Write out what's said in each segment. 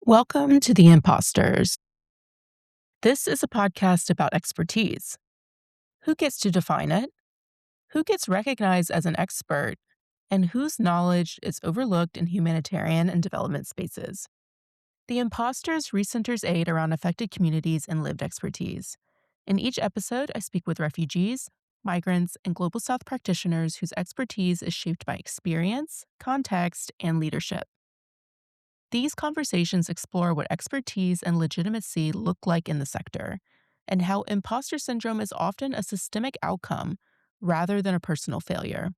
Welcome to The Imposters. This is a podcast about expertise. Who gets to define it? Who gets recognized as an expert? And whose knowledge is overlooked in humanitarian and development spaces? The Imposters recenters aid around affected communities and lived expertise. In each episode, I speak with refugees, migrants, and Global South practitioners whose expertise is shaped by experience, context, and leadership. These conversations explore what expertise and legitimacy look like in the sector, and how imposter syndrome is often a systemic outcome rather than a personal failure.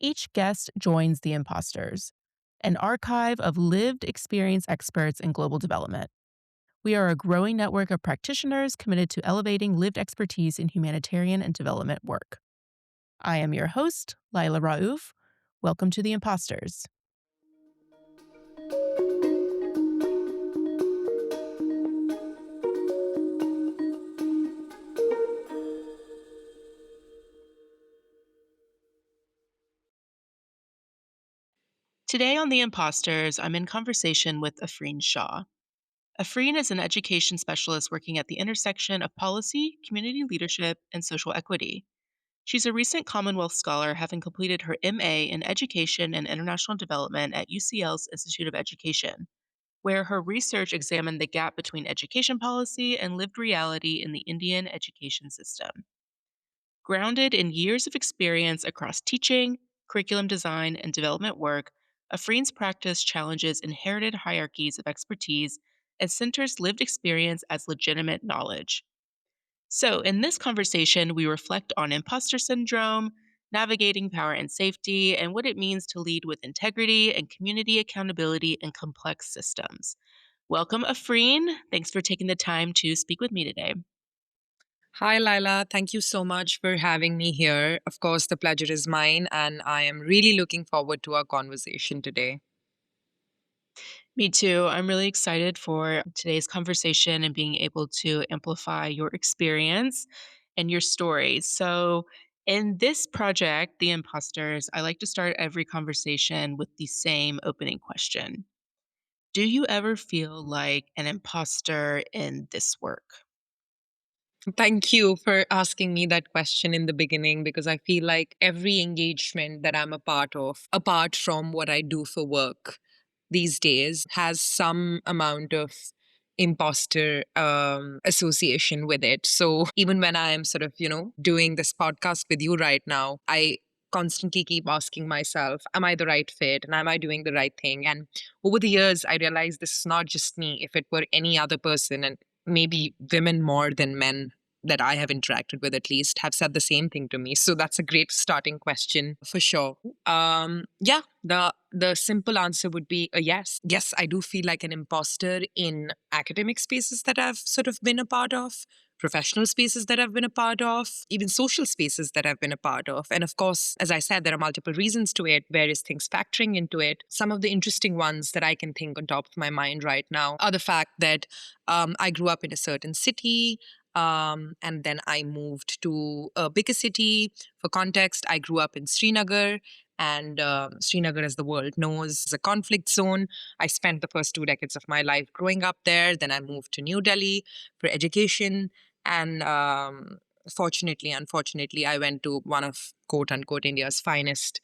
Each guest joins the Imposters, an archive of lived experience experts in global development. We are a growing network of practitioners committed to elevating lived expertise in humanitarian and development work. I am your host, Laila Raouf. Welcome to the Imposters. Today on The Imposters, I'm in conversation with Aafreen Shah. Aafreen is an education specialist working at the intersection of policy, community leadership, and social equity. She's a recent Commonwealth Scholar, having completed her MA in Education and International Development at UCL's Institute of Education, where her research examined the gap between education policy and lived reality in the Indian education system. Grounded in years of experience across teaching, curriculum design, and development work, Afreen's practice challenges inherited hierarchies of expertise and centers lived experience as legitimate knowledge. So, in this conversation, we reflect on imposter syndrome, navigating power and safety, and what it means to lead with integrity and community accountability in complex systems. Welcome, Afreen. Thanks for taking the time to speak with me today. Hi, Lila. Thank you so much for having me here. Of course, the pleasure is mine, and I am really looking forward to our conversation today. Me too. I'm really excited for today's conversation and being able to amplify your experience and your story. So, in this project, The Imposters, I like to start every conversation with the same opening question. Do you ever feel like an imposter in this work? Thank you for asking me that question in the beginning because I feel like every engagement that I'm a part of, apart from what I do for work these days, has some amount of imposter association with it. So even when I am sort of, doing this podcast with you right now, I constantly keep asking myself, am I the right fit? And am I doing the right thing? And over the years, I realized this is not just me. If it were any other person, and maybe women more than men that I have interacted with at least have said the same thing to me. So that's a great starting question for sure. Yeah, the simple answer would be a yes. Yes, I do feel like an imposter in academic spaces that I've sort of been a part of, professional spaces that I've been a part of, even social spaces that I've been a part of. And of course, as I said, there are multiple reasons to it, various things factoring into it. Some of the interesting ones that I can think on top of my mind right now are the fact that I grew up in a certain city. And then I moved to a bigger city. For context, I grew up in Srinagar, and Srinagar, as the world knows, is a conflict zone. I spent the first 2 decades of my life growing up there. Then I moved to New Delhi for education. And fortunately, unfortunately, I went to one of quote unquote India's finest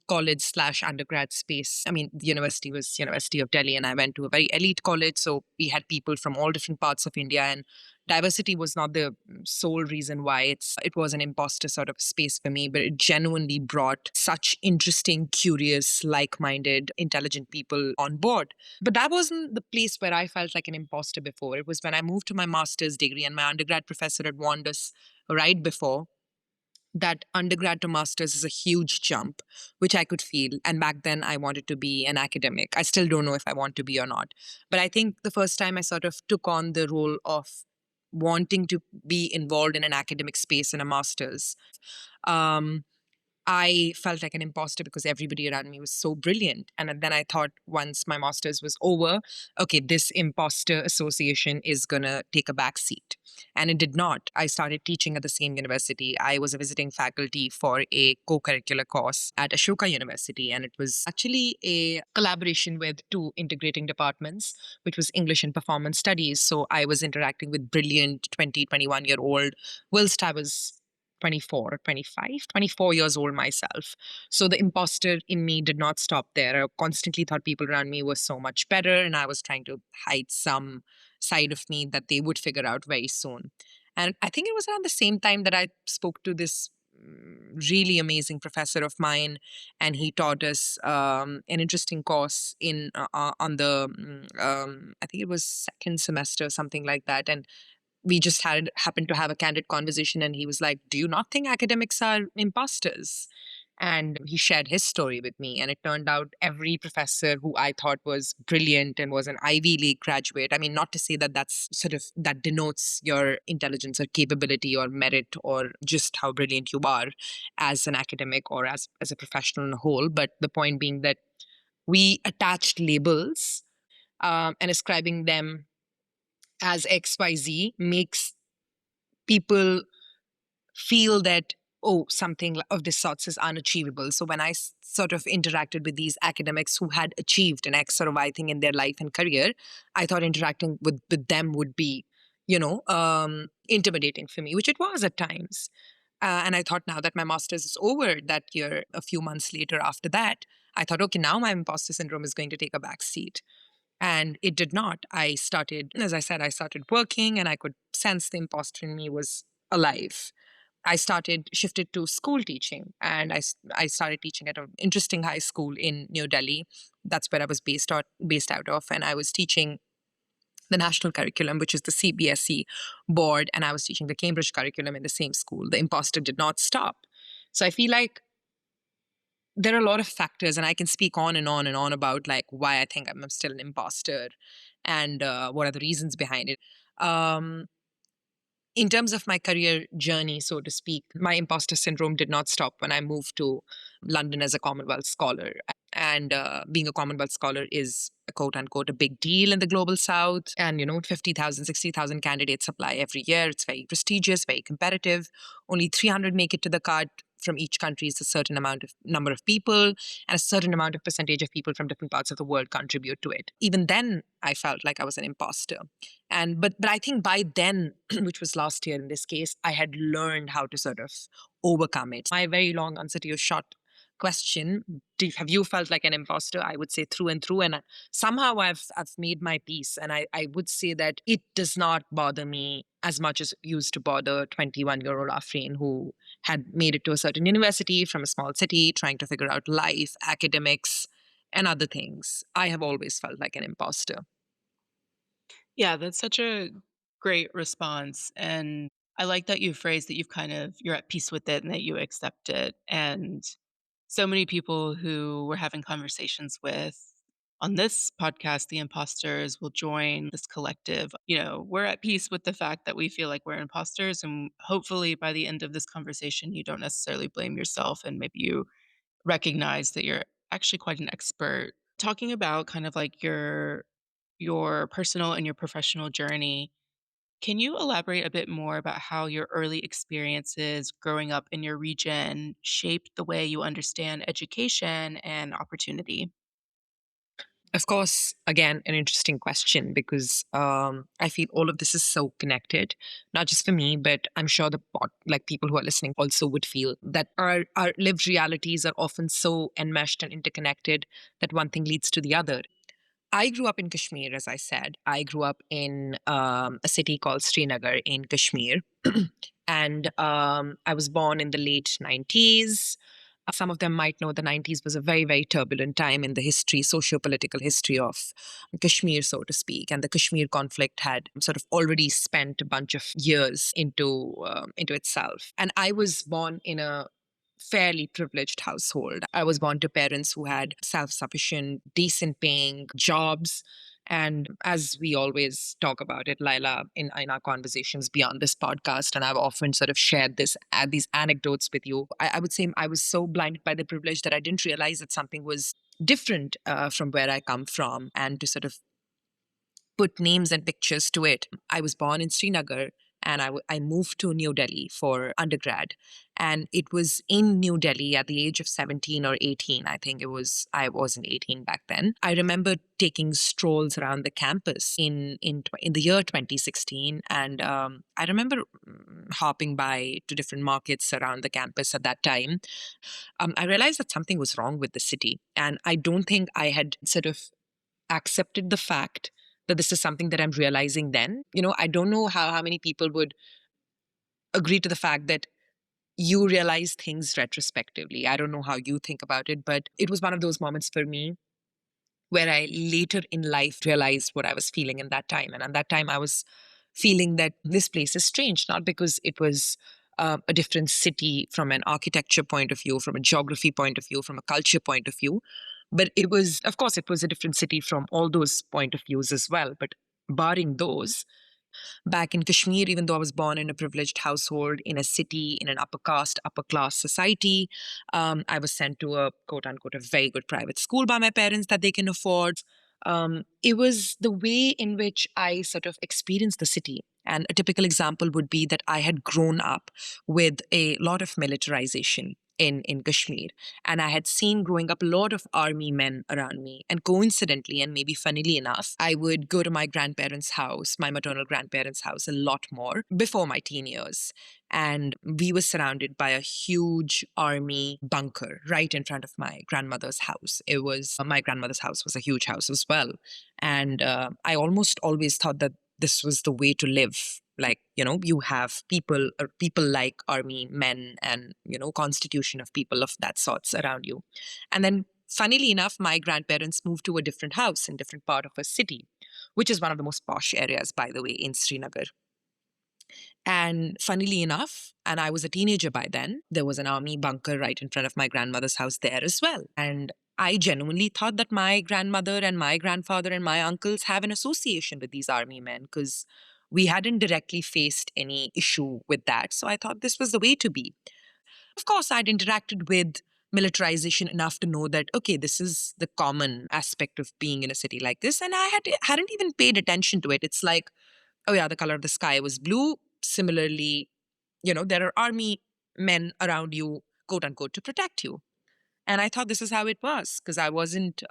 college slash undergrad space. I mean, the university was University of Delhi, and I went to a very elite college. So we had people from all different parts of India, and diversity was not the sole reason why it was an imposter sort of space for me, but it genuinely brought such interesting, curious, like-minded, intelligent people on board. But that wasn't the place where I felt like an imposter before. It was when I moved to my master's degree, and my undergrad professor had warned us right before that undergrad to master's is a huge jump, which I could feel. And back then, I wanted to be an academic. I still don't know if I want to be or not. But I think the first time I sort of took on the role of wanting to be involved in an academic space in a master's, um, I felt like an imposter because everybody around me was so brilliant. And then I thought once my master's was over, okay, this imposter association is going to take a back seat. And it did not. I started teaching at the same university. I was a visiting faculty for a co curricular course at Ashoka University. And it was actually a collaboration with two integrating departments, which was English and Performance Studies. So I was interacting with brilliant 20, 21-year old, whilst I was 24 or 25, 24 years old myself. So the imposter in me did not stop there. I constantly thought people around me were so much better, and I was trying to hide some side of me that they would figure out very soon. And I think it was around the same time that I spoke to this really amazing professor of mine, and he taught us an interesting course in on the I think it was second semester, something like that. And we just had happened to have a candid conversation, and he was like, do you not think academics are imposters? And he shared his story with me, and it turned out every professor who I thought was brilliant and was an Ivy League graduate, I mean, not to say that that's sort of that denotes your intelligence or capability or merit or just how brilliant you are as an academic or as a professional in a whole, but the point being that we attached labels and ascribing them as XYZ makes people feel that, oh, something of this sorts is unachievable. So when I sort of interacted with these academics who had achieved an X or Y thing in their life and career, I thought interacting with them would be, intimidating for me, which it was at times. And I thought, now that my master's is over that year, a few months later after that, I thought, okay, now my imposter syndrome is going to take a back seat. And it did not. I started, as I said, I started working, and I could sense the imposter in me was alive. I shifted to school teaching, and I started teaching at an interesting high school in New Delhi. That's where I was based out of. And I was teaching the national curriculum, which is the CBSE board. And I was teaching the Cambridge curriculum in the same school. The imposter did not stop. So I feel like there are a lot of factors, and I can speak on and on and on about like why I think I'm still an imposter and what are the reasons behind it. Um, in terms of my career journey, so to speak, my imposter syndrome did not stop when I moved to London as a Commonwealth scholar. And being a Commonwealth scholar is a quote unquote a big deal in the global South. And, 50,000, 60,000 candidates apply every year. It's very prestigious, very competitive. Only 300 make it to the cut. From each country is a certain number of people, and a certain amount of percentage of people from different parts of the world contribute to it. Even then, I felt like I was an imposter. And but I think by then, which was last year in this case, I had learned how to sort of overcome it. My very long answer to your short question, have you felt like an imposter? I would say through and through. And somehow I've made my peace. And I would say that it does not bother me as much as it used to bother 21-year-old Aafreen, who had made it to a certain university from a small city, trying to figure out life, academics, and other things. I have always felt like an imposter. Yeah, that's such a great response. And I like that you phrased that you're at peace with it and that you accept it. And so many people who we're having conversations with on this podcast, the imposters, will join this collective. We're at peace with the fact that we feel like we're imposters. And hopefully by the end of this conversation, you don't necessarily blame yourself and maybe you recognize that you're actually quite an expert. Talking about kind of like your personal and your professional journey, can you elaborate a bit more about how your early experiences growing up in your region shaped the way you understand education and opportunity? Of course, again, an interesting question because I feel all of this is so connected, not just for me, but I'm sure like people who are listening also would feel that our lived realities are often so enmeshed and interconnected that one thing leads to the other. I grew up in Kashmir, as I said. I grew up in a city called Srinagar in Kashmir. And I was born in the late 90s. Some of them might know the 90s was a very, very turbulent time in the history, socio-political history of Kashmir, so to speak. And the Kashmir conflict had sort of already spent a bunch of years into itself. And I was born in a fairly privileged household. I was born to parents who had self-sufficient, decent paying jobs. And as we always talk about it, Laila, in our conversations beyond this podcast, and I've often sort of shared these anecdotes with you, I would say I was so blinded by the privilege that I didn't realize that something was different from where I come from. And to sort of put names and pictures to it, I was born in Srinagar and I moved to New Delhi for undergrad. And it was in New Delhi at the age of 17 or 18. I think I wasn't 18 back then. I remember taking strolls around the campus in the year 2016. And I remember hopping by to different markets around the campus at that time. I realized that something was wrong with the city. And I don't think I had sort of accepted the fact that this is something that I'm realizing then. I don't know how many people would agree to the fact that you realize things retrospectively. I don't know how you think about it, but it was one of those moments for me where I later in life realized what I was feeling in that time. And at that time, I was feeling that this place is strange, not because it was a different city from an architecture point of view, from a geography point of view, from a culture point of view, but it was, of course, it was a different city from all those point of views as well. But barring those, back in Kashmir, even though I was born in a privileged household, in a city, in an upper caste, upper class society, I was sent to a quote unquote, a very good private school by my parents that they can afford. It was the way in which I sort of experienced the city. And a typical example would be that I had grown up with a lot of militarization in Kashmir. And I had seen growing up a lot of army men around me. And coincidentally, and maybe funnily enough, I would go to my grandparents' house, my maternal grandparents' house, a lot more before my teen years. And we were surrounded by a huge army bunker right in front of my grandmother's house. My grandmother's house was a huge house as well. And I almost always thought that this was the way to live. Like, you have people like army men and, constitution of people of that sorts around you. And then funnily enough, my grandparents moved to a different house in different part of a city, which is one of the most posh areas, by the way, in Srinagar. And funnily enough, and I was a teenager by then, there was an army bunker right in front of my grandmother's house there as well. And I genuinely thought that my grandmother and my grandfather and my uncles have an association with these army men because we hadn't directly faced any issue with that. So I thought this was the way to be. Of course, I'd interacted with militarization enough to know that, okay, this is the common aspect of being in a city like this. And hadn't even paid attention to it. It's like, oh yeah, the color of the sky was blue. Similarly, there are army men around you, quote unquote, to protect you. And I thought this is how it was because I wasn't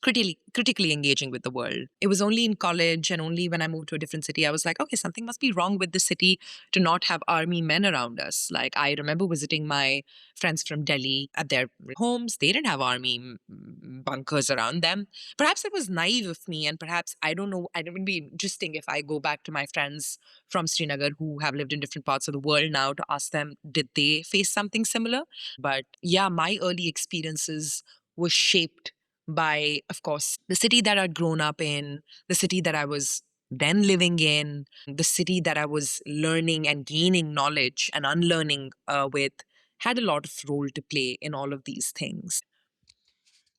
critically engaging with the world. It was only in college and only when I moved to a different city, I was like, okay, something must be wrong with the city to not have army men around us. Like, I remember visiting my friends from Delhi at their homes. They didn't have army bunkers around them. Perhaps it was naive of me, and perhaps, I don't know, it would be interesting if I go back to my friends from Srinagar who have lived in different parts of the world now to ask them, did they face something similar? But yeah, my early experiences were shaped by, of course, the city that I'd grown up in, the city that I was then living in, the city that I was learning and gaining knowledge and unlearning with, had a lot of role to play in all of these things.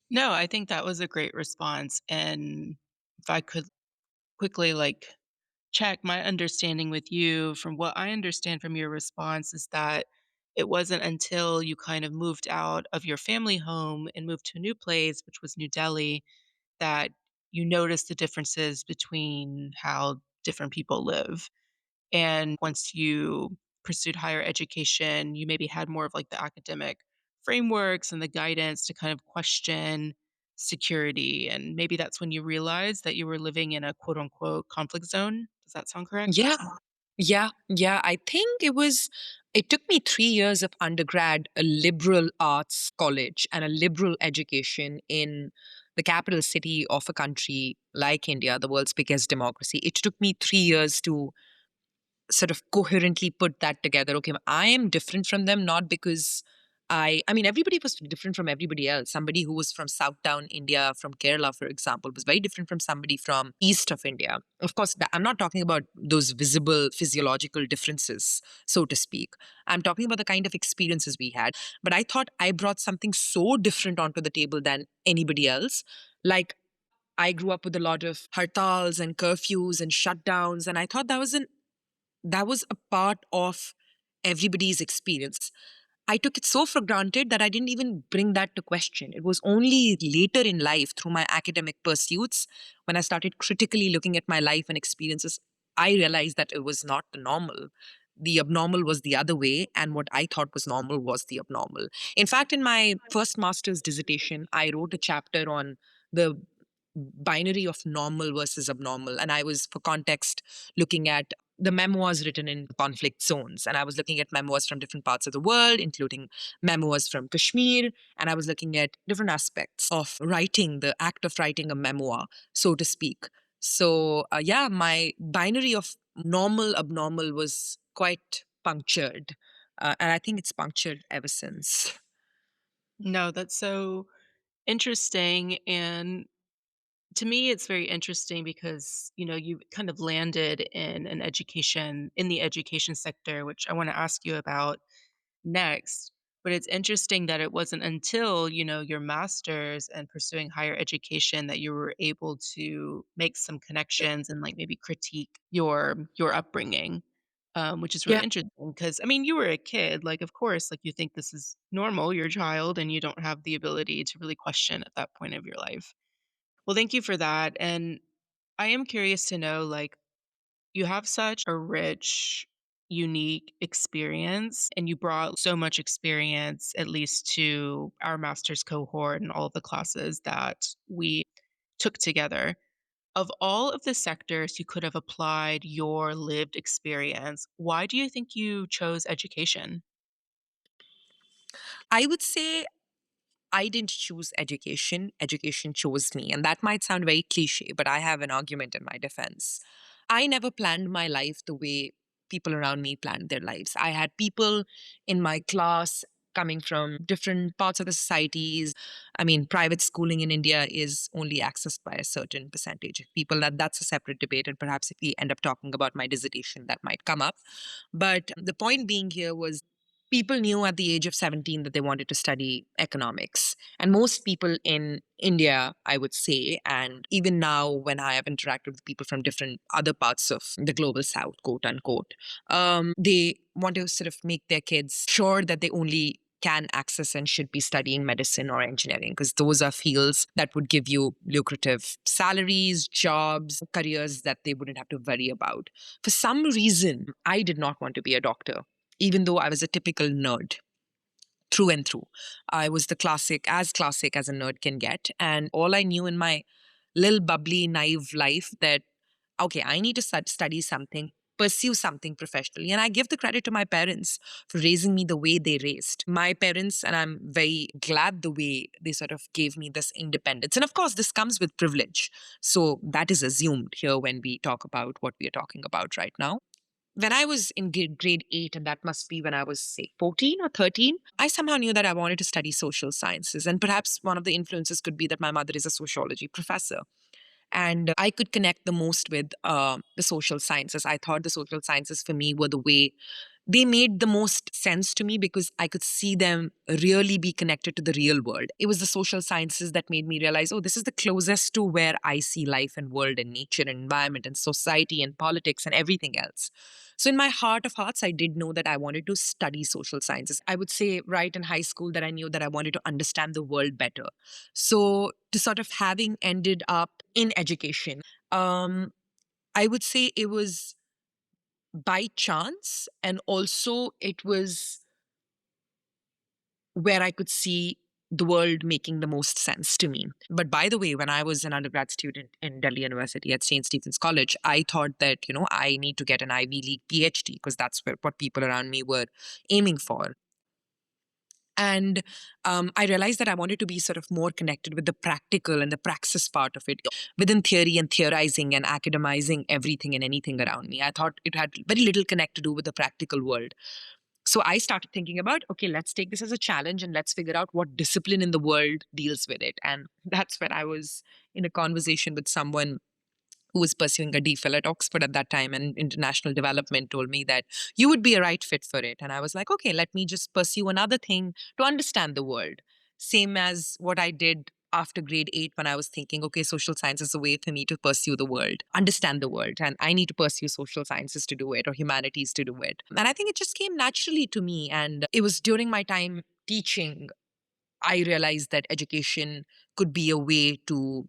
No, I think that was a great response. And if I could quickly check my understanding with you, from what I understand from your response, is that it wasn't until you kind of moved out of your family home and moved to a new place, which was New Delhi, that you noticed the differences between how different people live. And once you pursued higher education, you maybe had more of the academic frameworks and the guidance to kind of question security. And maybe that's when you realized that you were living in a quote unquote conflict zone. Does that sound correct? Yeah. Yeah. I think it took me 3 years of undergrad, a liberal arts college, and a liberal education in the capital city of a country like India, the world's biggest democracy. It took me 3 years to sort of coherently put that together. Okay, I am different from them, not because I mean, everybody was different from everybody else. Somebody who was from Southtown India, from Kerala, for example, was very different from somebody from east of India. Of course, I'm not talking about those visible physiological differences, so to speak. I'm talking about the kind of experiences we had. But I thought I brought something so different onto the table than anybody else. Like, I grew up with a lot of hartals and curfews and shutdowns, and I thought that was a part of everybody's experience. I took it so for granted that I didn't even bring that to question. It was only later in life, through my academic pursuits, when I started critically looking at my life and experiences, I realized that it was not the normal. The abnormal was the other way, and what I thought was normal was the abnormal. In fact, in my first master's dissertation, I wrote a chapter on the binary of normal versus abnormal. And I was, for context, looking at the memoirs written in conflict zones. And I was looking at memoirs from different parts of the world, including memoirs from Kashmir. And I was looking at different aspects of writing, the act of writing a memoir, so to speak. So, yeah, my binary of normal, abnormal was quite punctured. And I think it's punctured ever since. No, that's so interesting. And to me, it's very interesting because, you kind of landed in the education sector, which I want to ask you about next. But it's interesting that it wasn't until, your master's and pursuing higher education that you were able to make some connections and like maybe critique your upbringing, which is really Yeah. interesting because I mean, you were a kid, like of course, like you think this is normal, you're a child, and you don't have the ability to really question at that point of your life. Well, thank you for that. And I am curious to know, like, you have such a rich, unique experience, and you brought so much experience, at least to our master's cohort and all of the classes that we took together. Of all of the sectors you could have applied your lived experience, why do you think you chose education? I would say I didn't choose education, education chose me. And that might sound very cliche, but I have an argument in my defense. I never planned my life the way people around me planned their lives. I had people in my class coming from different parts of the societies. I mean, private schooling in India is only accessed by a certain percentage of people. That's a separate debate. And perhaps if we end up talking about my dissertation, that might come up. But the point being here was people knew at the age of 17 that they wanted to study economics. And most people in India, I would say, and even now when I have interacted with people from different other parts of the global south, quote unquote, they want to sort of make their kids sure that they only can access and should be studying medicine or engineering because those are fields that would give you lucrative salaries, jobs, careers that they wouldn't have to worry about. For some reason, I did not want to be a doctor, even though I was a typical nerd through and through. I was the classic as a nerd can get. And all I knew in my little bubbly, naive life that, okay, I need to study something, pursue something professionally. And I give the credit to my parents for raising me the way they raised my parents. And I'm very glad the way they sort of gave me this independence. And of course, this comes with privilege. So that is assumed here when we talk about what we are talking about right now. When I was in grade 8, and that must be when I was, say, 14 or 13, I somehow knew that I wanted to study social sciences. And perhaps one of the influences could be that my mother is a sociology professor. And I could connect the most with the social sciences. I thought the social sciences for me were the way they made the most sense to me because I could see them really be connected to the real world. It was the social sciences that made me realize, oh, this is the closest to where I see life and world and nature and environment and society and politics and everything else. So, in my heart of hearts, I did know that I wanted to study social sciences. I would say, right in high school, that I knew that I wanted to understand the world better. So, to sort of having ended up in education, I would say it was by chance, and also it was where I could see the world making the most sense to me. But by the way, when I was an undergrad student in Delhi University at St. Stephen's College, I thought that, I need to get an Ivy League PhD because that's what people around me were aiming for. And I realized that I wanted to be sort of more connected with the practical and the praxis part of it within theory and theorizing and academizing everything and anything around me. I thought it had very little connect to do with the practical world. So I started thinking about, okay, let's take this as a challenge and let's figure out what discipline in the world deals with it. And that's when I was in a conversation with someone who was pursuing a DPhil at Oxford at that time, and international development, told me that you would be a right fit for it. And I was like, okay, let me just pursue another thing to understand the world. Same as what I did after grade 8 when I was thinking, okay, social science is a way for me to pursue the world, understand the world, and I need to pursue social sciences to do it or humanities to do it. And I think it just came naturally to me. And it was during my time teaching, I realized that education could be a way to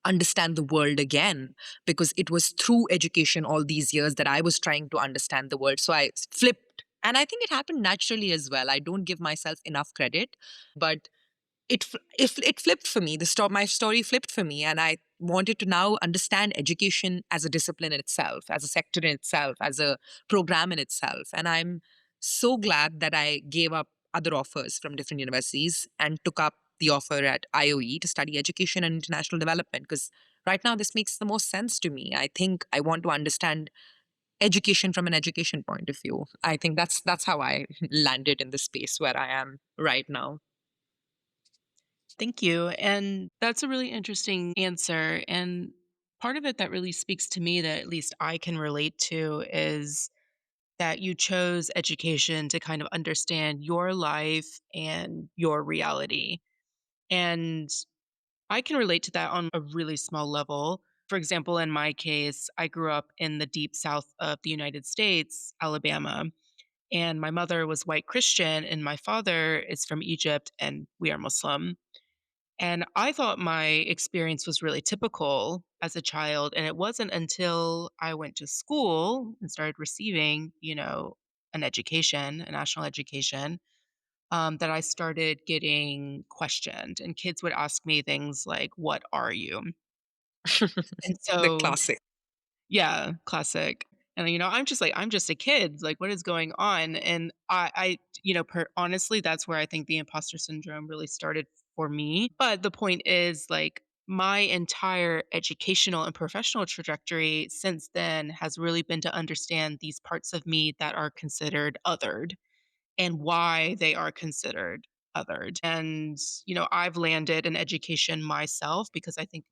understand the world again, because it was through education all these years that I was trying to understand the world. So I flipped. And I think it happened naturally as well. I don't give myself enough credit, but if it flipped for me. My story flipped for me, and I wanted to now understand education as a discipline in itself, as a sector in itself, as a program in itself. And I'm so glad that I gave up other offers from different universities and took up the offer at IOE to study education and international development, because right now this makes the most sense to me. I think I want to understand education from an education point of view. I think that's how I landed in the space where I am right now. Thank you. And that's a really interesting answer. And part of it that really speaks to me that at least I can relate to is that you chose education to kind of understand your life and your reality. And I can relate to that on a really small level. For example, in my case, I grew up in the deep south of the United States, Alabama, and my mother was white Christian, and my father is from Egypt, and we are Muslim. And I thought my experience was really typical as a child. And it wasn't until I went to school and started receiving, an education, a national education, that I started getting questioned. And kids would ask me things like, "What are you?" And The so, classic. yeah, classic. And I'm just like, I'm just a kid. Like, what is going on? And honestly, that's where I think the imposter syndrome really started for me. But the point is, like, my entire educational and professional trajectory since then has really been to understand these parts of me that are considered othered and why they are considered othered. And, I've landed in education myself because I think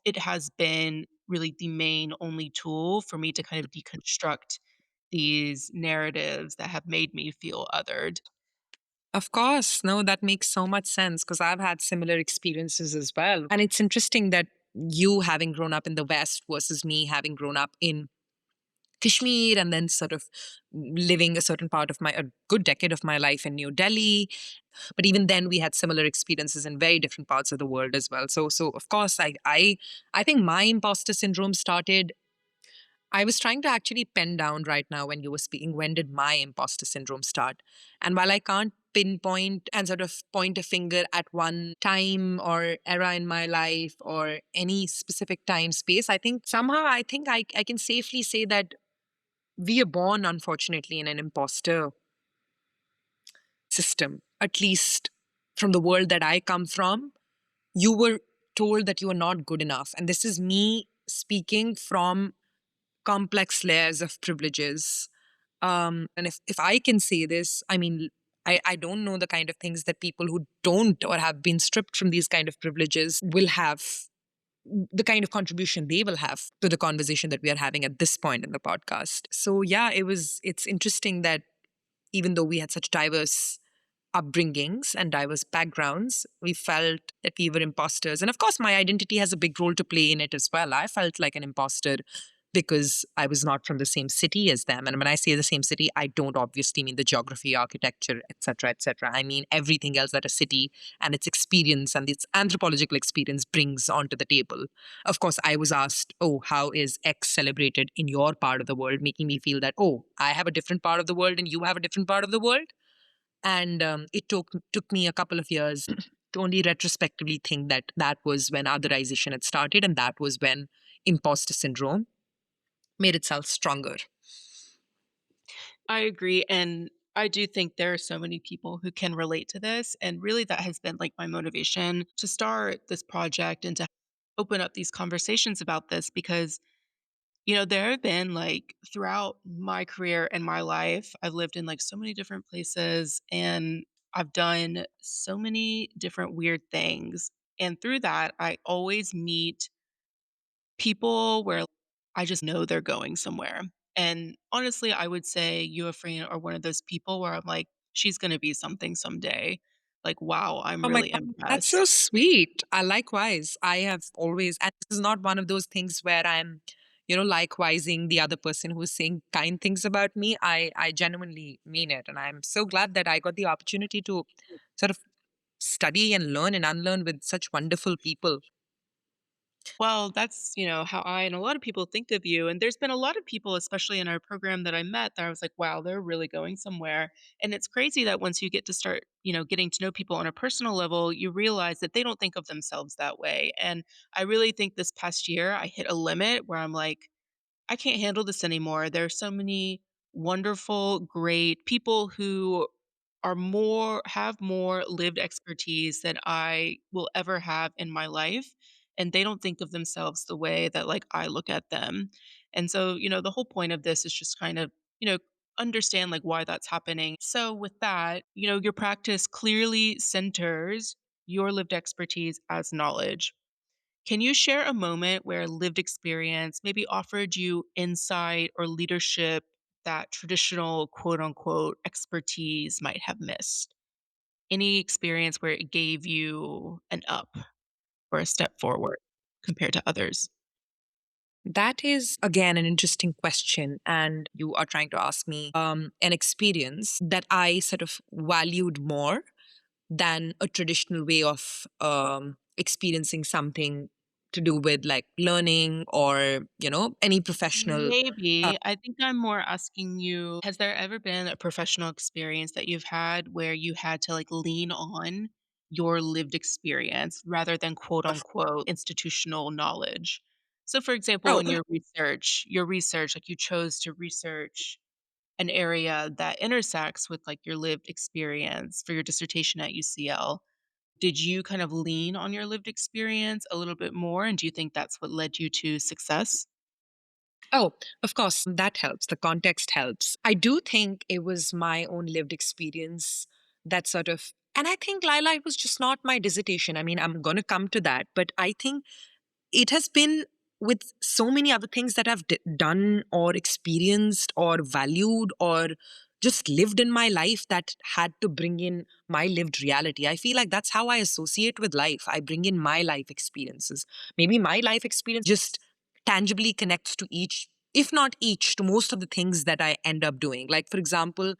it has been really the main only tool for me to kind of deconstruct these narratives that have made me feel othered. Of course. No, that makes so much sense because I've had similar experiences as well. And it's interesting that you having grown up in the West versus me having grown up in Kashmir and then sort of living a certain part of a good decade of my life in New Delhi. But even then we had similar experiences in very different parts of the world as well. So of course I think my imposter syndrome started. I was trying to actually pen down right now when you were speaking, when did my imposter syndrome start? And while I can't pinpoint and sort of point a finger at one time or era in my life or any specific time space, I can safely say that we are born, unfortunately, in an imposter system, at least from the world that I come from. You were told that you are not good enough. And this is me speaking from complex layers of privileges. And if I can say this, I mean, I don't know the kind of things that people who don't or have been stripped from these kind of privileges will have, the kind of contribution they will have to the conversation that we are having at this point in the podcast. So yeah, it's interesting that even though we had such diverse upbringings and diverse backgrounds, we felt that we were imposters. And of course, my identity has a big role to play in it as well. I felt like an imposter because I was not from the same city as them. And when I say the same city, I don't obviously mean the geography, architecture, etc., etc. I mean everything else that a city and its experience and its anthropological experience brings onto the table. Of course, I was asked, "Oh, how is X celebrated in your part of the world?" Making me feel that, oh, I have a different part of the world and you have a different part of the world. And it took me a couple of years to only retrospectively think that that was when otherization had started, and that was when imposter syndrome made itself stronger. I agree. And I do think there are so many people who can relate to this. And really, that has been like my motivation to start this project and to open up these conversations about this because there have been like throughout my career and my life, I've lived in like so many different places and I've done so many different weird things. And through that, I always meet people where I just know they're going somewhere. And honestly, I would say you, Afreen, are one of those people where I'm like, she's going to be something someday. like, wow, I'm Oh my really God, that's so impressed. sweet. Likewise, I have always, and this is not one of those things where I'm, likewising the other person who's saying kind things about me. I genuinely mean it. And I'm so glad that I got the opportunity to sort of study and learn and unlearn with such wonderful people. Well, that's, how I and a lot of people think of you. And there's been a lot of people, especially in our program that I met, that I was like, wow, they're really going somewhere. And it's crazy that once you get to start, getting to know people on a personal level, you realize that they don't think of themselves that way. And I really think this past year I hit a limit where I'm like, I can't handle this anymore. There are so many wonderful, great people who have more lived expertise than I will ever have in my life, and they don't think of themselves the way that, like, I look at them. And so, the whole point of this is just kind of, understand, like, why that's happening. So with that, your practice clearly centers your lived expertise as knowledge. Can you share a moment where lived experience maybe offered you insight or leadership that traditional quote unquote expertise might have missed? Any experience where it gave you an up or a step forward compared to others? That is, again, an interesting question. And you are trying to ask me an experience that I sort of valued more than a traditional way of experiencing something to do with like learning or, any professional. Uh, Maybe. I think I'm more asking you, has there ever been a professional experience that you've had where you had to like lean on your lived experience rather than quote of, unquote institutional knowledge? So for example, oh, in your research, like you chose to research an area that intersects with like your lived experience for your dissertation at UCL. Did you kind of lean on your lived experience a little bit more? And do you think that's what led you to success? oh, of course, that helps. The context helps. I do think it was my own lived experience that sort of, and I think Lila, it was just not my dissertation. I mean, I'm going to come to that, but I think it has been with so many other things that I've done or experienced or valued or just lived in my life that had to bring in my lived reality. I feel like that's how I associate with life. I bring in my life experiences. Maybe my life experience just tangibly connects to each, if not each, to most of the things that I end up doing. Like, for example,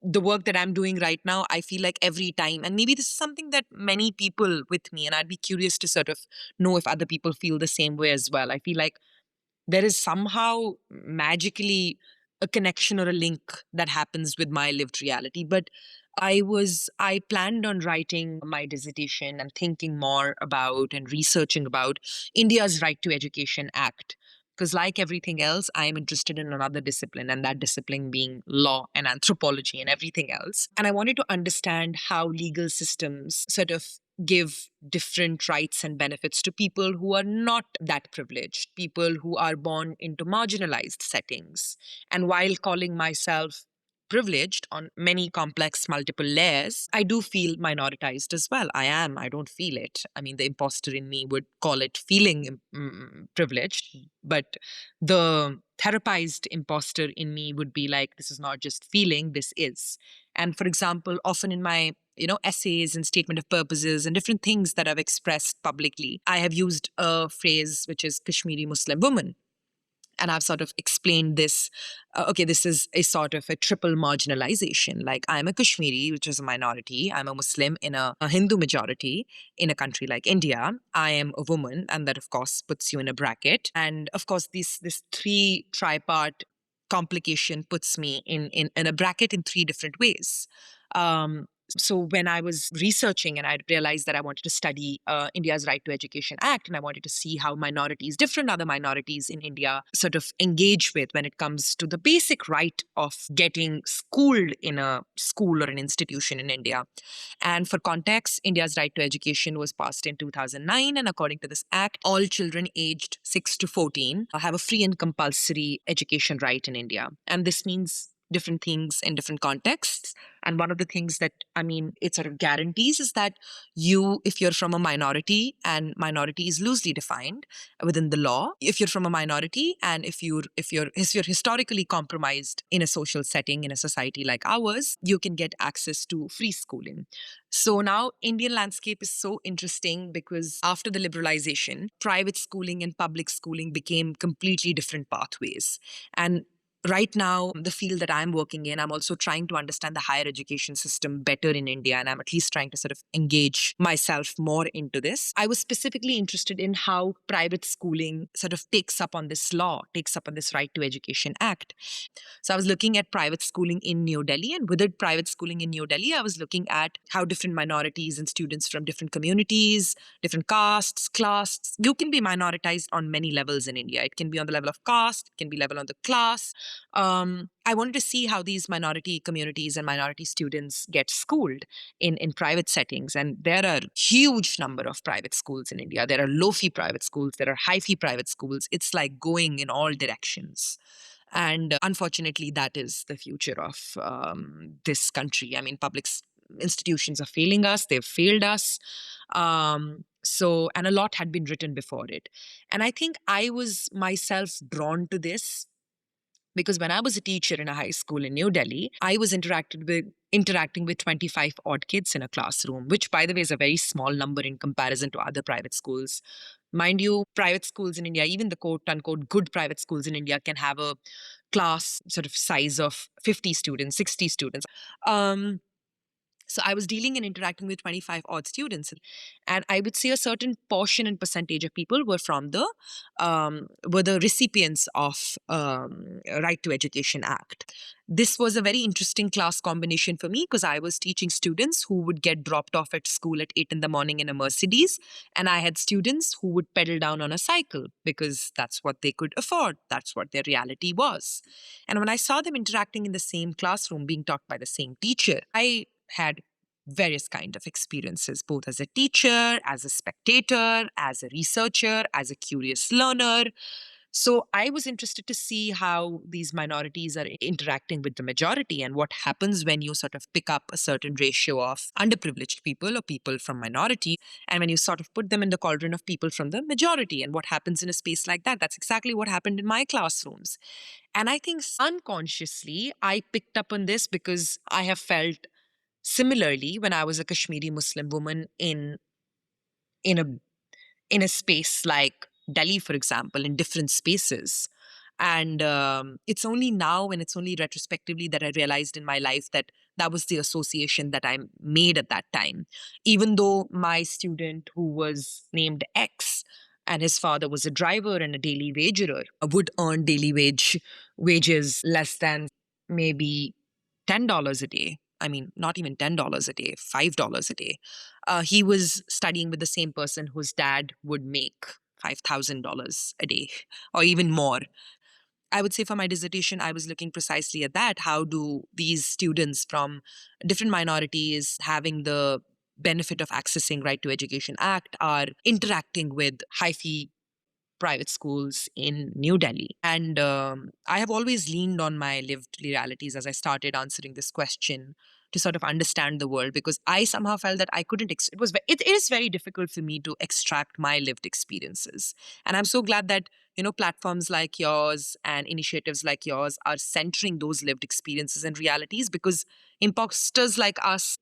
the work that I'm doing right now, I feel like every time, and maybe this is something that many people with me, and I'd be curious to sort of know if other people feel the same way as well. I feel like there is somehow magically a connection or a link that happens with my lived reality. But I planned on writing my dissertation and thinking more about and researching about India's Right to Education Act. Because, like everything else, I am interested in another discipline, and that discipline being law and anthropology and everything else. And I wanted to understand how legal systems sort of give different rights and benefits to people who are not that privileged, people who are born into marginalized settings. And while calling myself privileged on many complex multiple layers, I do feel minoritized as well. I don't feel it. I mean, the imposter in me would call it feeling privileged, but the therapized imposter in me would be like, this is not just feeling, this is. And for example, often in my essays and statement of purposes and different things that I've expressed publicly, I have used a phrase which is Kashmiri Muslim woman. And I've sort of explained this. Okay, this is a sort of a triple marginalization. Like, I'm a Kashmiri, which is a minority. I'm a Muslim in a Hindu majority in a country like India. I am a woman, and that of course puts you in a bracket. And of course, this three tripart complication puts me in a bracket in three different ways. So when I was researching and I realized that I wanted to study India's Right to Education Act, and I wanted to see how minorities, different other minorities in India, sort of engage with when it comes to the basic right of getting schooled in a school or an institution in India. And for context, India's Right to Education was passed in 2009. And according to this act, all children aged 6 to 14 have a free and compulsory education right in India. And this means different things in different contexts. And one of the things that, I mean, it sort of guarantees is that you, if you're from a minority, and minority is loosely defined within the law, if you're from a minority, and if you're historically compromised in a social setting in a society like ours, you can get access to free schooling. So now Indian landscape is so interesting because after the liberalization, private schooling and public schooling became completely different pathways. And right now, the field that I'm working in, I'm also trying to understand the higher education system better in India. And I'm at least trying to sort of engage myself more into this. I was specifically interested in how private schooling sort of takes up on this law, takes up on this Right to Education Act. So I was looking at private schooling in New Delhi, and within private schooling in New Delhi, I was looking at how different minorities and students from different communities, different castes, classes, you can be minoritized on many levels in India. It can be on the level of caste, it can be level on the class. I wanted to see how these minority communities and minority students get schooled in private settings. And there are huge number of private schools in India. There are low fee private schools, there are high fee private schools. It's like going in all directions. And unfortunately, that is the future of this country. I mean, institutions are failing us, they've failed us. And a lot had been written before it. And I think I was myself drawn to this because when I was a teacher in a high school in New Delhi, I was interacting with 25 odd kids in a classroom, which, by the way, is a very small number in comparison to other private schools. Mind you, private schools in India, even the quote unquote good private schools in India, can have a class sort of size of 50 students, 60 students. Um, so I was dealing and interacting with 25 odd students, and I would say a certain portion and percentage of people were the recipients of Right to Education Act. This was a very interesting class combination for me because I was teaching students who would get dropped off at school at 8 in the morning in a Mercedes, and I had students who would pedal down on a cycle because that's what they could afford. That's what their reality was. And when I saw them interacting in the same classroom, being taught by the same teacher, I had various kind of experiences, both as a teacher, as a spectator, as a researcher, as a curious learner. So I was interested to see how these minorities are interacting with the majority and what happens when you sort of pick up a certain ratio of underprivileged people or people from minority, and when you sort of put them in the cauldron of people from the majority, and what happens in a space like that. That's exactly what happened in my classrooms. And I think unconsciously I picked up on this because I have felt similarly when I was a Kashmiri Muslim woman in a in a space like Delhi, for example, in different spaces. And it's only now and it's only retrospectively that I realized in my life that that was the association that I made at that time. Even though my student, who was named X, and his father was a driver and a daily wagerer, would earn wages less than maybe $10 a day. I mean, not even $10 a day, $5 a day. He was studying with the same person whose dad would make $5,000 a day or even more. I would say for my dissertation, I was looking precisely at that. How do these students from different minorities having the benefit of accessing Right to Education Act are interacting with high fee private schools in New Delhi. And I have always leaned on my lived realities as I started answering this question to sort of understand the world, because I somehow felt that I couldn't. It is very difficult for me to extract my lived experiences, and I'm so glad that platforms like yours and initiatives like yours are centering those lived experiences and realities, because imposters like us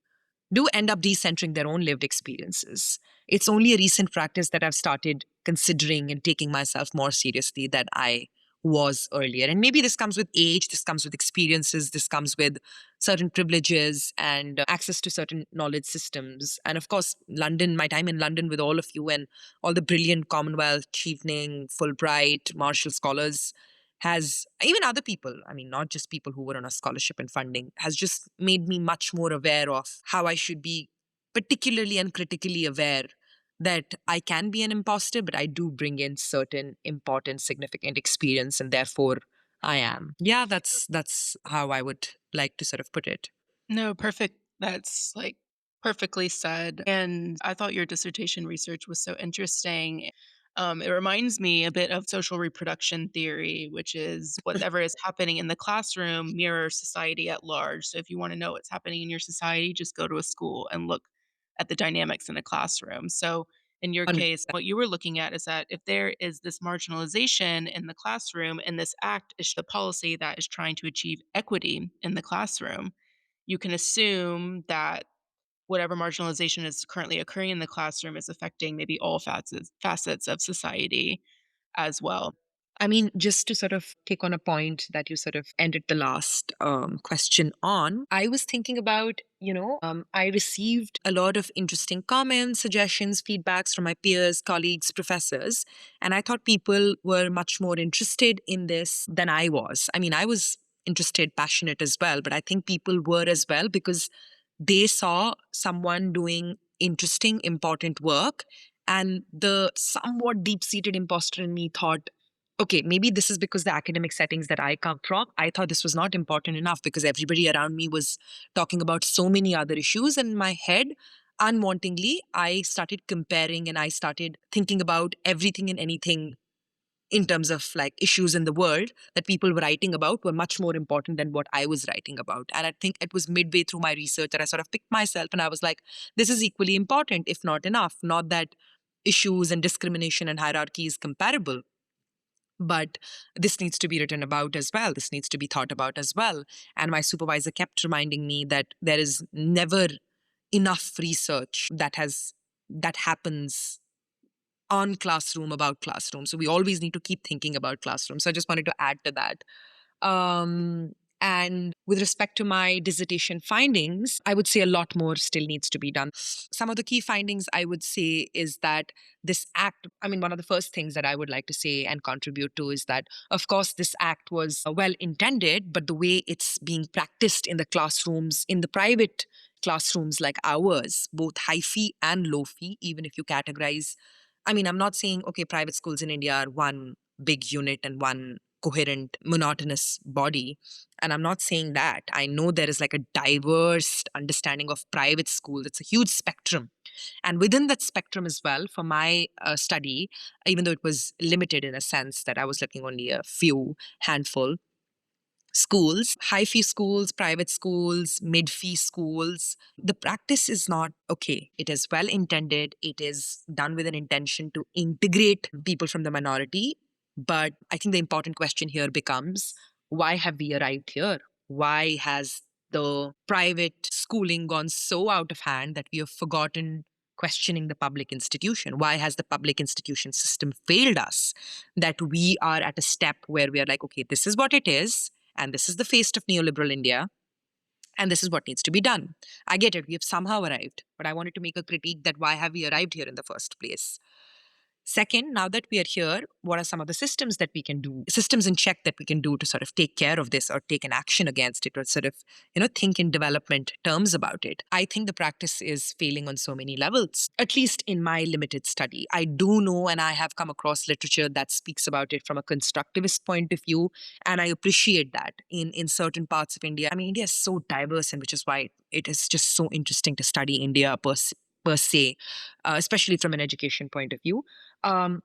do end up decentering their own lived experiences. It's only a recent practice that I've started considering and taking myself more seriously than I was earlier. And maybe this comes with age, this comes with experiences, this comes with certain privileges and access to certain knowledge systems. And of course, London, my time in London with all of you and all the brilliant Commonwealth, Chevening, Fulbright, Marshall scholars has, even other people, I mean, not just people who were on a scholarship and funding, has just made me much more aware of how I should be particularly and critically aware that I can be an imposter, but I do bring in certain important, significant experience, and therefore I am. Yeah, that's how I would like to sort of put it. No, perfect. That's like perfectly said. And I thought your dissertation research was so interesting. It reminds me a bit of social reproduction theory, which is whatever is happening in the classroom mirrors society at large. So if you want to know what's happening in your society, just go to a school and look at the dynamics in a classroom. So in your case, 100%. what you were looking at is that if there is this marginalization in the classroom and this act is the policy that is trying to achieve equity in the classroom, you can assume that whatever marginalization is currently occurring in the classroom is affecting maybe all facets of society as well. I mean, just to sort of take on a point that you sort of ended the last question on, I was thinking about, I received a lot of interesting comments, suggestions, feedbacks from my peers, colleagues, professors. And I thought people were much more interested in this than I was. I mean, I was interested, passionate as well, but I think people were as well because they saw someone doing interesting, important work. And the somewhat deep seated imposter in me thought, okay, maybe this is because the academic settings that I come from, I thought this was not important enough because everybody around me was talking about so many other issues. And in my head, unwantingly, I started comparing and I started thinking about everything and anything in terms of like issues in the world that people were writing about were much more important than what I was writing about. And I think it was midway through my research that I sort of picked myself and I was like, this is equally important, if not enough. Not that issues and discrimination and hierarchy is comparable, but this needs to be written about as well. This needs to be thought about as well. And my supervisor kept reminding me that there is never enough research that happens on classroom about classroom. So we always need to keep thinking about classroom. So I just wanted to add to that. And with respect to my dissertation findings, I would say a lot more still needs to be done. Some of the key findings I would say is that this act, I mean, one of the first things that I would like to say and contribute to is that, of course, this act was well intended, but the way it's being practiced in the classrooms, in the private classrooms like ours, both high fee and low fee, even if you categorize. I mean, I'm not saying, okay, private schools in India are one big unit and one coherent, monotonous body. And I'm not saying that. I know there is like a diverse understanding of private school. It's a huge spectrum. And within that spectrum as well, for my study, even though it was limited in a sense that I was looking only a few handful, schools, high fee schools, private schools, mid fee schools, the practice is not okay. It is well intended. It is done with an intention to integrate people from the minority. But I think the important question here becomes, why have we arrived here? Why has the private schooling gone so out of hand that we have forgotten questioning the public institution? Why has the public institution system failed us that we are at a step where we are like, okay, this is what it is, and this is the face of neoliberal India, and this is what needs to be done. I get it. We have somehow arrived, but I wanted to make a critique that why have we arrived here in the first place? Second, now that we are here, what are some of the systems that we can do, systems in check that we can do to sort of take care of this or take an action against it or sort of, think in development terms about it? I think the practice is failing on so many levels, at least in my limited study. I do know and I have come across literature that speaks about it from a constructivist point of view. And I appreciate that in certain parts of India. I mean, India is so diverse, and which is why it is just so interesting to study India per se, especially from an education point of view.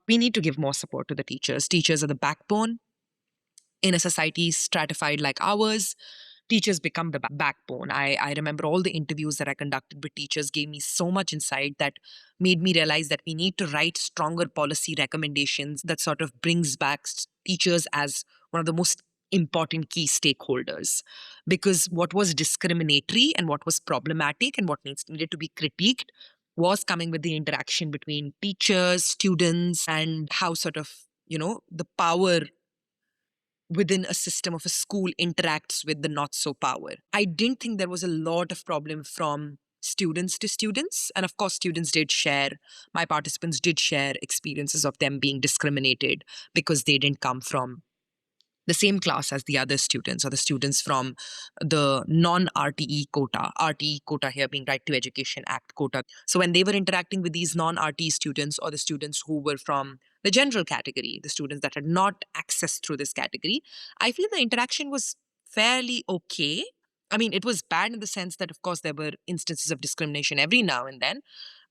We need to give more support to the teachers. Teachers are the backbone in a society stratified like ours. Teachers become the backbone. I remember all the interviews that I conducted with teachers gave me so much insight that made me realize that we need to write stronger policy recommendations that sort of brings back teachers as one of the most important key stakeholders. Because what was discriminatory and what was problematic and what needed to be critiqued was coming with the interaction between teachers, students, and how sort of, the power within a system of a school interacts with the not so power. I didn't think there was a lot of problem from students to students. And of course, students did share, my participants did share experiences of them being discriminated because they didn't come from the same class as the other students or the students from the non-RTE quota, RTE quota here being Right to Education Act quota. So when they were interacting with these non-RTE students or the students who were from the general category, the students that had not access through this category, I feel the interaction was fairly okay. I mean, it was bad in the sense that, of course, there were instances of discrimination every now and then,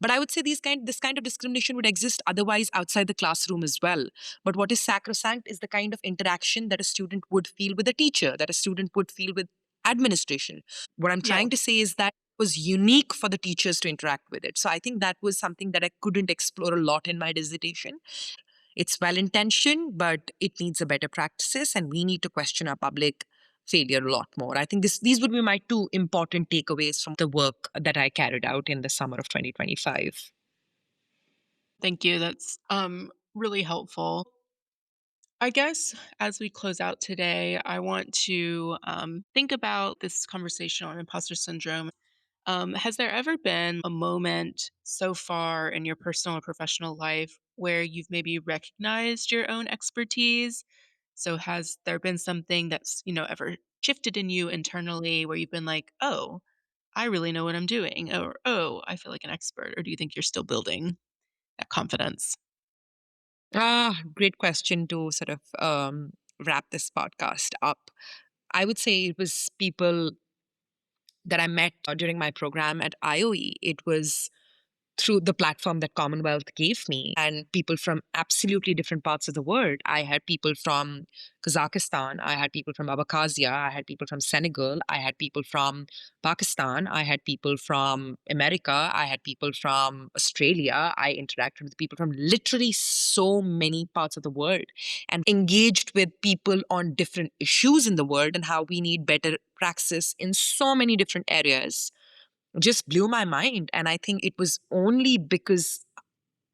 But I would say this kind of discrimination would exist otherwise outside the classroom as well. But what is sacrosanct is the kind of interaction that a student would feel with a teacher, that a student would feel with administration. What I'm Yeah. trying to say is that it was unique for the teachers to interact with it. So I think that was something that I couldn't explore a lot in my dissertation. It's well intentioned, but it needs a better practices, and we need to question our public failure a lot more. I think these would be my two important takeaways from the work that I carried out in the summer of 2025. Thank you. That's really helpful. I guess as we close out today, I want to think about this conversation on imposter syndrome. Has there ever been a moment so far in your personal or professional life where you've maybe recognized your own expertise? So, has there been something that's, ever shifted in you internally where you've been like, oh, I really know what I'm doing, or oh, I feel like an expert? Or do you think you're still building that confidence? Great question to sort of wrap this podcast up. I would say it was people that I met during my program at IOE. It was through the platform that Commonwealth gave me, and people from absolutely different parts of the world. I had people from Kazakhstan, I had people from Abkhazia, I had people from Senegal, I had people from Pakistan, I had people from America, I had people from Australia. I interacted with people from literally so many parts of the world and engaged with people on different issues in the world and how we need better praxis in so many different areas. Just blew my mind. And I think it was only because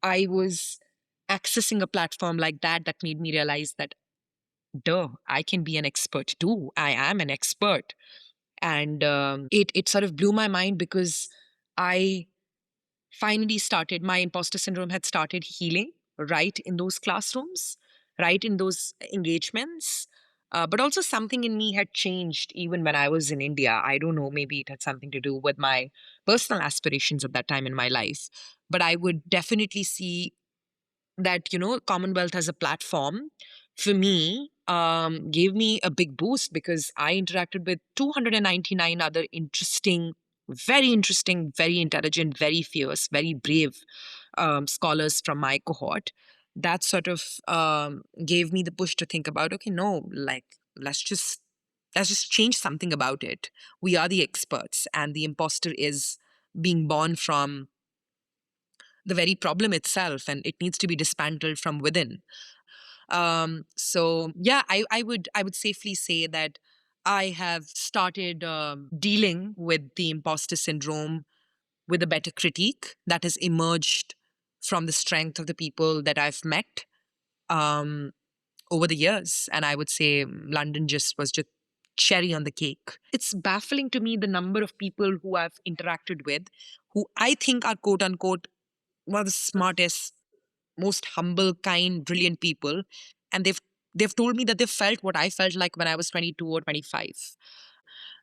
I was accessing a platform like that that made me realize that, duh, I can be an expert too. I am an expert. And it sort of blew my mind because I finally started, my imposter syndrome had started healing right in those classrooms, right in those engagements. But also, something in me had changed even when I was in India. I don't know, maybe it had something to do with my personal aspirations at that time in my life. But I would definitely see that, Commonwealth as a platform for me gave me a big boost because I interacted with 299 other interesting, very intelligent, very fierce, very brave scholars from my cohort. That sort of gave me the push to think about, okay, no, like, let's just change something about it. We are the experts, and the imposter is being born from the very problem itself, and it needs to be dismantled from within. So yeah, I would safely say that I have started dealing with the imposter syndrome with a better critique that has emerged from the strength of the people that I've met um, over the years. And I would say London just was just cherry on the cake. It's baffling to me the number of people who I've interacted with who I think are quote unquote one of the smartest, most humble, kind, brilliant people. And they've told me that they felt what I felt like when I was 22 or 25.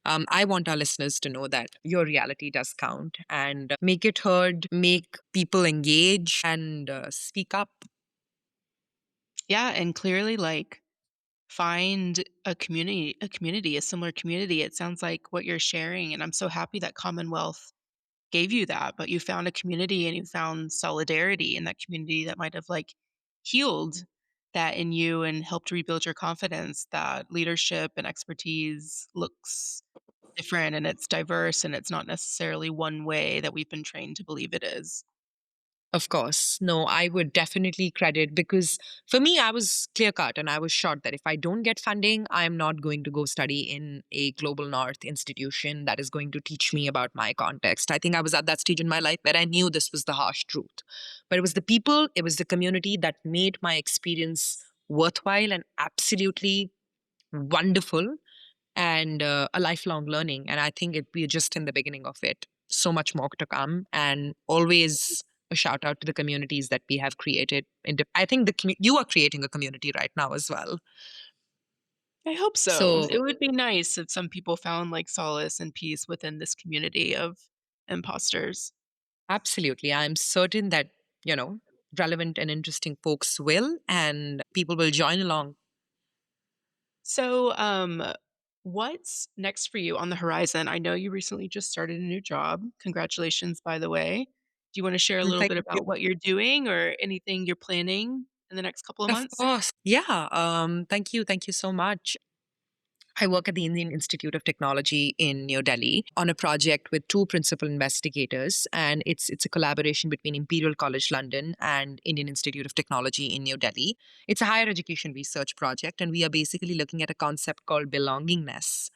I want our listeners to know that your reality does count and make it heard, make people engage and speak up. Yeah, and clearly, like, find a similar community. It sounds like what you're sharing, and I'm so happy that Commonwealth gave you that, but you found a community and you found solidarity in that community that might have, like, healed that in you and helped rebuild your confidence that leadership and expertise looks different and it's diverse and it's not necessarily one way that we've been trained to believe it is. Of course. No, I would definitely credit because for me, I was clear cut and I was short that if I don't get funding, I am not going to go study in a global north institution that is going to teach me about my context. I think I was at that stage in my life where I knew this was the harsh truth. But it was the people, it was the community that made my experience worthwhile and absolutely wonderful and a lifelong learning. And I think we're just in the beginning of it. So much more to come, and always a shout out to the communities that we have created. I think you are creating a community right now as well. I hope so. So It would be nice if some people found like solace and peace within this community of imposters. absolutely, I'm certain that you know relevant and interesting folks will, and people will join along. So, what's next for you on the horizon? I know you recently just started a new job. Congratulations, by the way. Do you wanna share a little Thank bit you. about what you're doing or anything you're planning in the next couple of Of months? course. Yeah. Thank you. Thank you so much. I work at the Indian Institute of Technology in New Delhi on a project with two principal investigators, and it's a collaboration between Imperial College London and Indian Institute of Technology in New Delhi. It's a higher education research project, and we are basically looking at a concept called belongingness.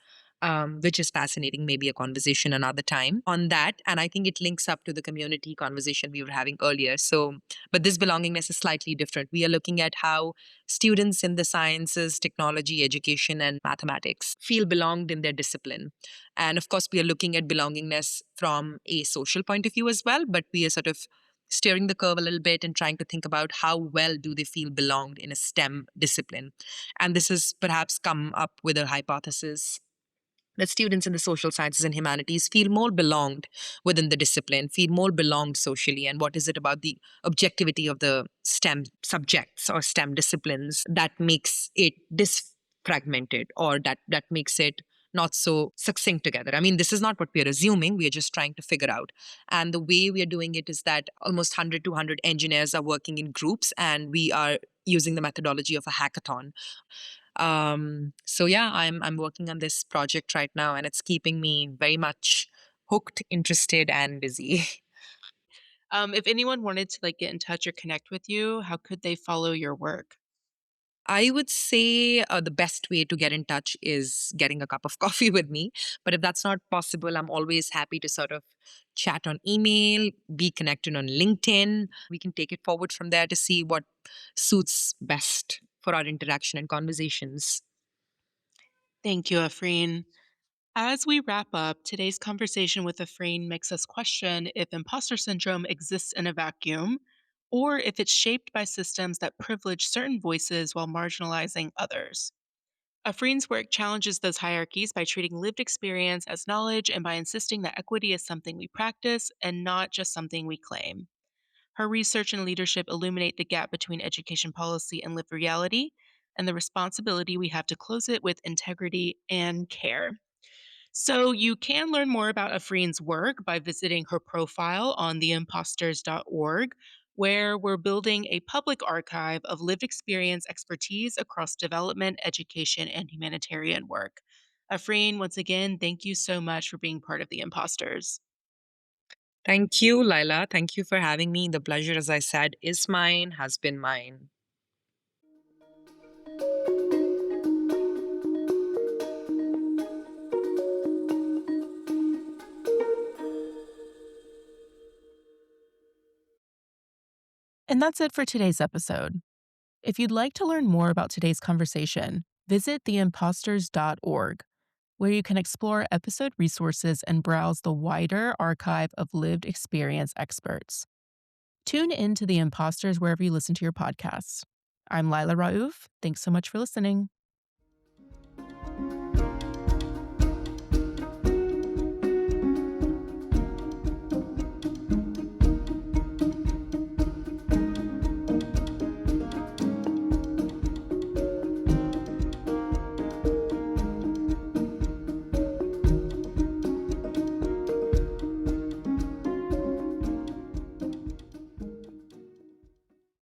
Which is fascinating, maybe a conversation another time on that. And I think it links up to the community conversation we were having earlier. So, but this belongingness is slightly different. We are looking at how students in the sciences, technology, education, and mathematics feel belonged in their discipline. And of course, we are looking at belongingness from a social point of view as well, but we are sort of steering the curve a little bit and trying to think about how well do they feel belonged in a STEM discipline. And this has perhaps come up with a hypothesis that students in the social sciences and humanities feel more belonged within the discipline, feel more belonged socially. And what is it about the objectivity of the STEM subjects or STEM disciplines that makes it disfragmented or that makes it not so succinct together? I mean, this is not what we're assuming. We are just trying to figure out. And the way we are doing it is that almost 100 to 100 engineers are working in groups, and we are using the methodology of a hackathon. So yeah, I'm working on this project right now, and it's keeping me very much hooked, interested, and busy. If anyone wanted to, like, get in touch or connect with you, how could they follow your work? I would say the best way to get in touch is getting a cup of coffee with me. But if that's not possible, I'm always happy to sort of chat on email, be connected on LinkedIn. We can take it forward from there to see what suits best for our interaction and conversations. Thank you, Afreen. As we wrap up, today's conversation with Afreen makes us question if imposter syndrome exists in a vacuum or if it's shaped by systems that privilege certain voices while marginalizing others. Afreen's work challenges those hierarchies by treating lived experience as knowledge and by insisting that equity is something we practice and not just something we claim. Her research and leadership illuminate the gap between education policy and lived reality and the responsibility we have to close it with integrity and care. So you can learn more about Afreen's work by visiting her profile on theimposters.org, where we're building a public archive of lived experience expertise across development, education, and humanitarian work. Afreen, once again, thank you so much for being part of the Imposters. Thank you, Laila. Thank you for having me. The pleasure, as I said, is mine, has been mine. And that's it for today's episode. If you'd like to learn more about today's conversation, visit theimposters.org, where you can explore episode resources and browse the wider archive of lived experience experts. Tune in to The Imposters wherever you listen to your podcasts. I'm Lila Raouf. Thanks so much for listening.